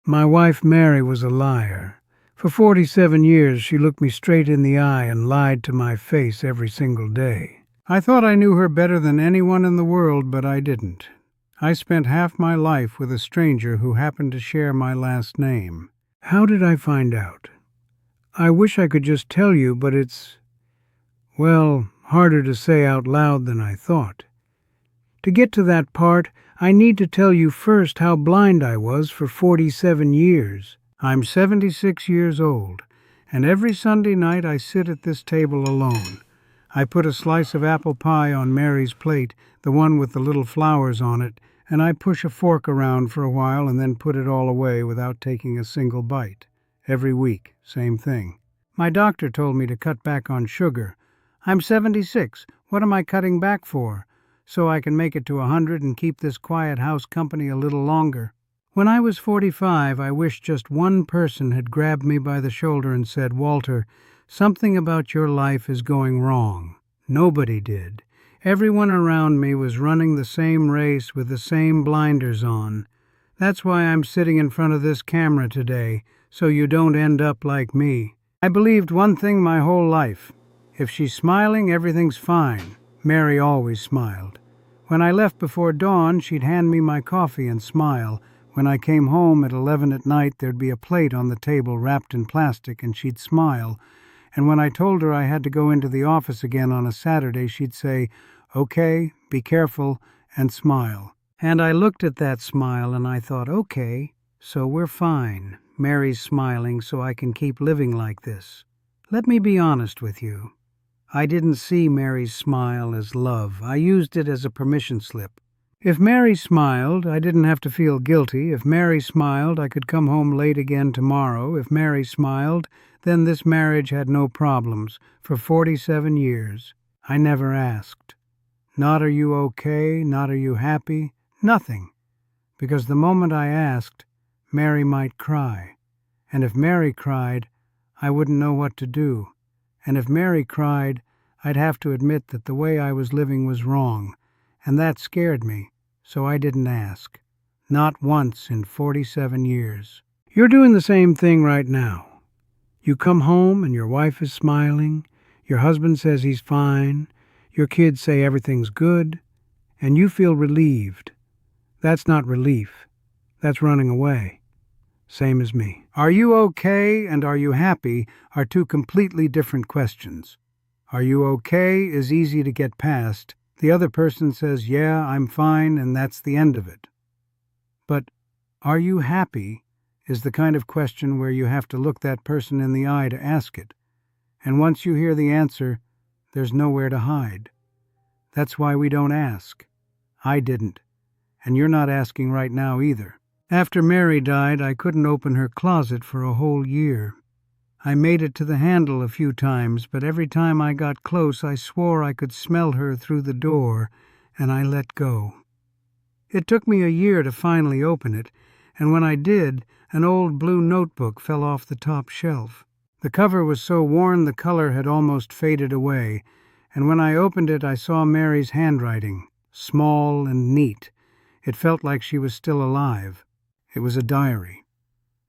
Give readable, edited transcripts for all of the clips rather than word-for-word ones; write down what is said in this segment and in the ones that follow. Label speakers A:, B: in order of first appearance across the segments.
A: My wife Mary was a liar. For 47 years she looked me straight in the eye and lied to my face every single day. I thought I knew her better than anyone in the world, but I didn't. I spent half my life with a stranger who happened to share my last name. How did I find out? I wish I could just tell you, but it's, well, harder to say out loud than I thought. To get to that part, I need to tell you first how blind I was for 47 years. I'm 76 years old, and every Sunday night I sit at this table alone. I put a slice of apple pie on Mary's plate, the one with the little flowers on it, and I push a fork around for a while and then put it all away without taking a single bite. Every week, same thing. My doctor told me to cut back on sugar. I'm 76. What am I cutting back for? So I can make it to 100 and keep this quiet house company a little longer. When I was 45, I wished just one person had grabbed me by the shoulder and said, "Walter, something about your life is going wrong." Nobody did. Everyone around me was running the same race with the same blinders on. That's why I'm sitting in front of this camera today, so you don't end up like me. I believed one thing my whole life. If she's smiling, everything's fine. Mary always smiled. When I left before dawn, she'd hand me my coffee and smile. When I came home at 11 at night, there'd be a plate on the table wrapped in plastic, and she'd smile. And when I told her I had to go into the office again on a Saturday, she'd say, "Okay, be careful," and smile. And I looked at that smile and I thought, okay, so we're fine. Mary's smiling, so I can keep living like this. Let me be honest with you. I didn't see Mary's smile as love. I used it as a permission slip. If Mary smiled, I didn't have to feel guilty. If Mary smiled, I could come home late again tomorrow. If Mary smiled, then this marriage had no problems. For 47 years, I never asked. Not "Are you okay?" Not "Are you happy?" Nothing. Because the moment I asked, Mary might cry. And if Mary cried, I wouldn't know what to do. And if Mary cried, I'd have to admit that the way I was living was wrong, and that scared me, so I didn't ask. Not once in 47 years. You're doing the same thing right now. You come home and your wife is smiling, your husband says he's fine, your kids say everything's good, and you feel relieved. That's not relief. That's running away. Same as me. Are you okay and are you happy are two completely different questions. Are you okay is easy to get past. The other person says, "Yeah, I'm fine," and that's the end of it. But are you happy is the kind of question where you have to look that person in the eye to ask it. And once you hear the answer, there's nowhere to hide. That's why we don't ask. I didn't. And you're not asking right now either. After Mary died, I couldn't open her closet for a whole year. I made it to the handle a few times, but every time I got close, I swore I could smell her through the door, and I let go. It took me a year to finally open it, and when I did, an old blue notebook fell off the top shelf. The cover was so worn the color had almost faded away, and when I opened it, I saw Mary's handwriting, small and neat. It felt like she was still alive. It was a diary.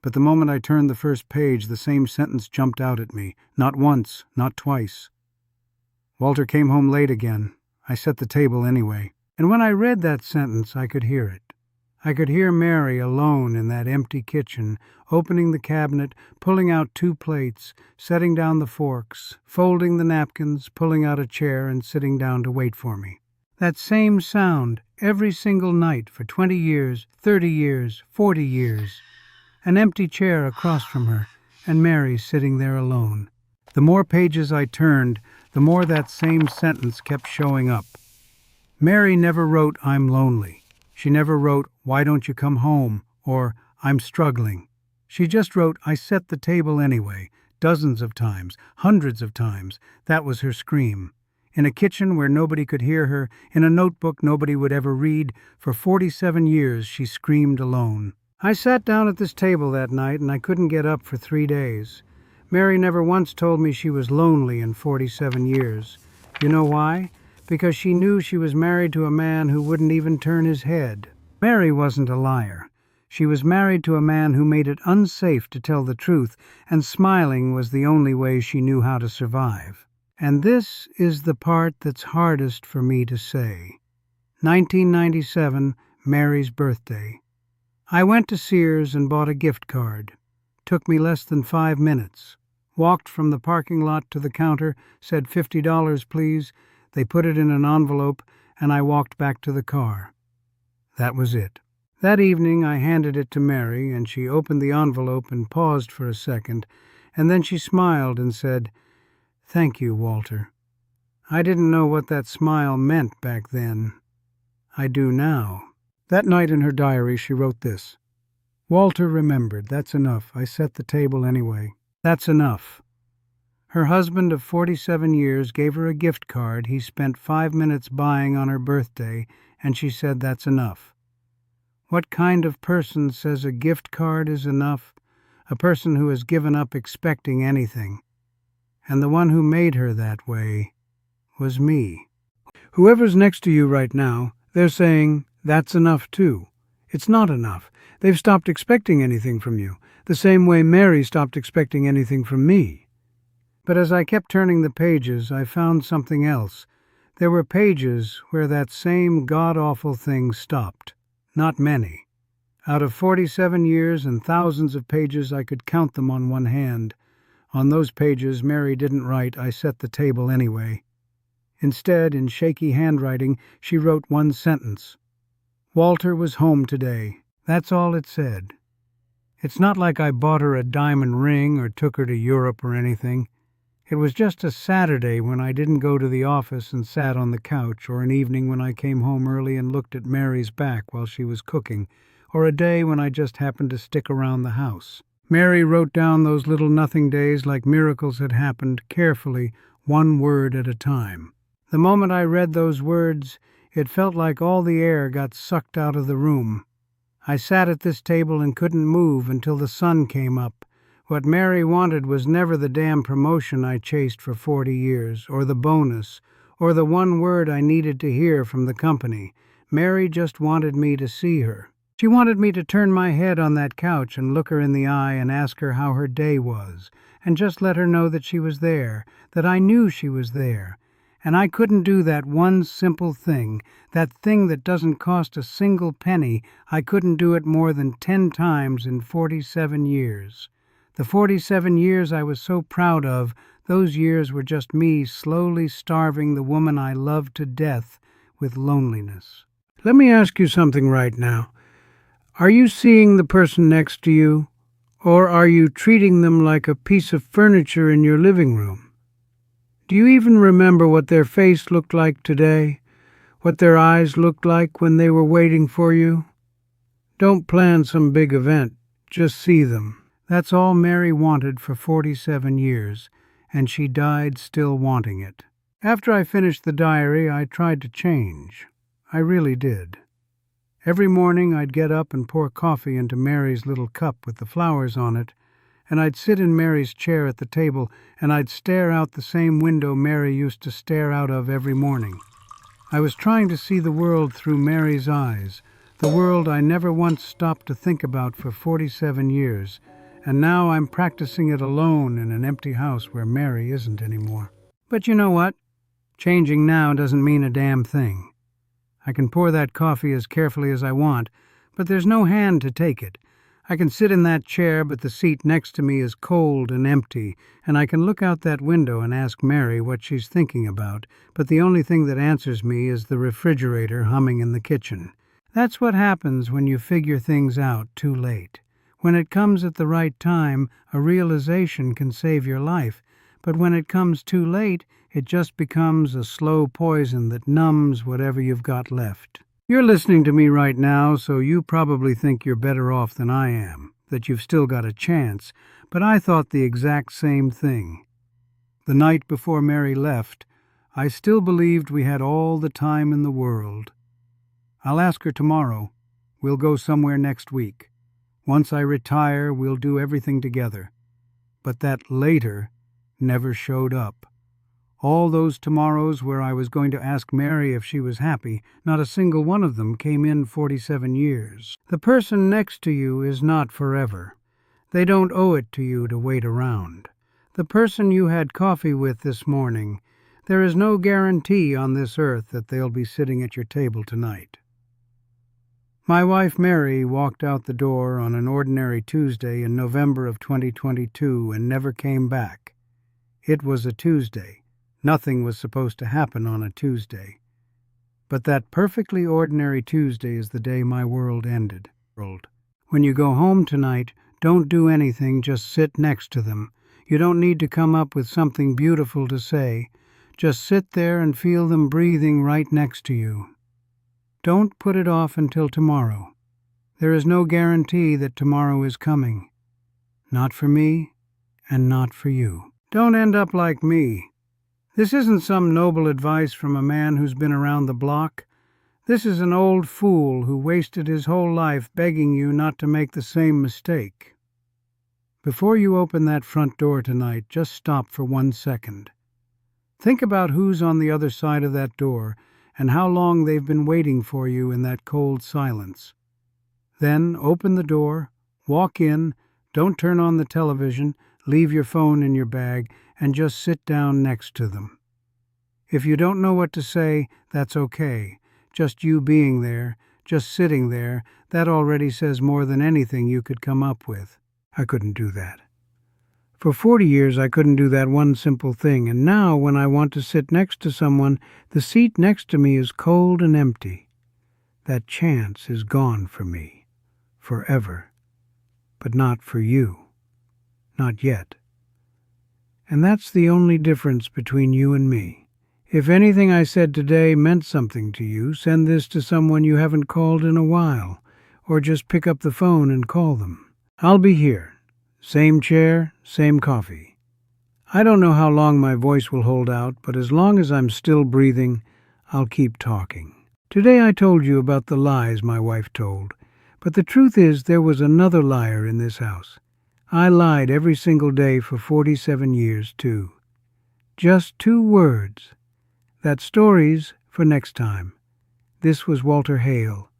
A: But the moment I turned the first page, the same sentence jumped out at me. Not once, not twice. Walter came home late again. I set the table anyway. And when I read that sentence, I could hear it. I could hear Mary alone in that empty kitchen, opening the cabinet, pulling out 2 plates, setting down the forks, folding the napkins, pulling out a chair, and sitting down to wait for me. That same sound every single night for 20 years, 30 years, 40 years. An empty chair across from her, and Mary sitting there alone. The more pages I turned, the more that same sentence kept showing up. Mary never wrote, "I'm lonely." She never wrote, "Why don't you come home?" or "I'm struggling." She just wrote, "I set the table anyway," dozens of times, hundreds of times. That was her scream. In a kitchen where nobody could hear her, in a notebook nobody would ever read, for 47 years she screamed alone. I sat down at this table that night and I couldn't get up for 3 days. Mary never once told me she was lonely in 47 years. You know why? Because she knew she was married to a man who wouldn't even turn his head. Mary wasn't a liar. She was married to a man who made it unsafe to tell the truth, and smiling was the only way she knew how to survive. And this is the part that's hardest for me to say. 1997, Mary's birthday. I went to Sears and bought a gift card. Took me less than 5 minutes. Walked from the parking lot to the counter, said $50 please. They put it in an envelope, and I walked back to the car. That was it. That evening I handed it to Mary, and she opened the envelope and paused for a second, and then she smiled and said, "Thank you, Walter." I didn't know what that smile meant back then. I do now. That night in her diary she wrote this: "Walter remembered. That's enough. I set the table anyway. That's enough." Her husband of 47 years gave her a gift card he spent 5 minutes buying on her birthday, and she said that's enough. What kind of person says a gift card is enough? A person who has given up expecting anything. And the one who made her that way was me. Whoever's next to you right now, they're saying, that's enough too. It's not enough. They've stopped expecting anything from you, the same way Mary stopped expecting anything from me. But as I kept turning the pages, I found something else. There were pages where that same god-awful thing stopped. Not many. Out of 47 years and thousands of pages, I could count them on one hand. On those pages, Mary didn't write, "I set the table anyway." Instead, in shaky handwriting, she wrote one sentence. "Walter was home today." That's all it said. It's not like I bought her a diamond ring or took her to Europe or anything. It was just a Saturday when I didn't go to the office and sat on the couch, or an evening when I came home early and looked at Mary's back while she was cooking, or a day when I just happened to stick around the house. Mary wrote down those little nothing days like miracles had happened, carefully, one word at a time. The moment I read those words, it felt like all the air got sucked out of the room. I sat at this table and couldn't move until the sun came up. What Mary wanted was never the damn promotion I chased for 40 years, or the bonus, or the one word I needed to hear from the company. Mary just wanted me to see her. She wanted me to turn my head on that couch and look her in the eye and ask her how her day was, and just let her know that she was there, that I knew she was there. And I couldn't do that one simple thing, that thing that doesn't cost a single penny. I couldn't do it more than 10 times in 47 years. The 47 years I was so proud of, those years were just me slowly starving the woman I loved to death with loneliness. Let me ask you something right now. Are you seeing the person next to you, or are you treating them like a piece of furniture in your living room? Do you even remember what their face looked like today, what their eyes looked like when they were waiting for you? Don't plan some big event, just see them. That's all Mary wanted for 47 years, and she died still wanting it. After I finished the diary, I tried to change. I really did. Every morning I'd get up and pour coffee into Mary's little cup with the flowers on it, and I'd sit in Mary's chair at the table, and I'd stare out the same window Mary used to stare out of every morning. I was trying to see the world through Mary's eyes, the world I never once stopped to think about for 47 years, and now I'm practicing it alone in an empty house where Mary isn't anymore. But you know what? Changing now doesn't mean a damn thing. I can pour that coffee as carefully as I want, but there's no hand to take it. I can sit in that chair, but the seat next to me is cold and empty, and I can look out that window and ask Mary what she's thinking about, but the only thing that answers me is the refrigerator humming in the kitchen. That's what happens when you figure things out too late. When it comes at the right time, a realization can save your life, but when it comes too late, it just becomes a slow poison that numbs whatever you've got left. You're listening to me right now, so you probably think you're better off than I am, that you've still got a chance, but I thought the exact same thing. The night before Mary left, I still believed we had all the time in the world. I'll ask her tomorrow. We'll go somewhere next week. Once I retire, we'll do everything together. But that later never showed up. All those tomorrows where I was going to ask Mary if she was happy, not a single one of them came in 47 years. The person next to you is not forever. They don't owe it to you to wait around. The person you had coffee with this morning, there is no guarantee on this earth that they'll be sitting at your table tonight. My wife Mary walked out the door on an ordinary Tuesday in November of 2022 and never came back. It was a Tuesday. Nothing was supposed to happen on a Tuesday. But that perfectly ordinary Tuesday is the day my world ended. When you go home tonight, don't do anything, just sit next to them. You don't need to come up with something beautiful to say. Just sit there and feel them breathing right next to you. Don't put it off until tomorrow. There is no guarantee that tomorrow is coming. Not for me, and not for you. Don't end up like me. This isn't some noble advice from a man who's been around the block. This is an old fool who wasted his whole life begging you not to make the same mistake. Before you open that front door tonight, just stop for 1 second. Think about who's on the other side of that door and how long they've been waiting for you in that cold silence. Then open the door, walk in, don't turn on the television, leave your phone in your bag, and just sit down next to them. If you don't know what to say, that's okay. Just you being there, just sitting there, that already says more than anything you could come up with. I couldn't do that. For 40 years I couldn't do that one simple thing, and now when I want to sit next to someone, the seat next to me is cold and empty. That chance is gone for me, forever. But not for you. Not yet. And that's the only difference between you and me. If anything I said today meant something to you, send this to someone you haven't called in a while, or just pick up the phone and call them. I'll be here. Same chair, same coffee. I don't know how long my voice will hold out, but as long as I'm still breathing, I'll keep talking. Today I told you about the lies my wife told, but the truth is there was another liar in this house. I lied every single day for 47 years, too. Just 2 words. That story's for next time. This was Walter Hale.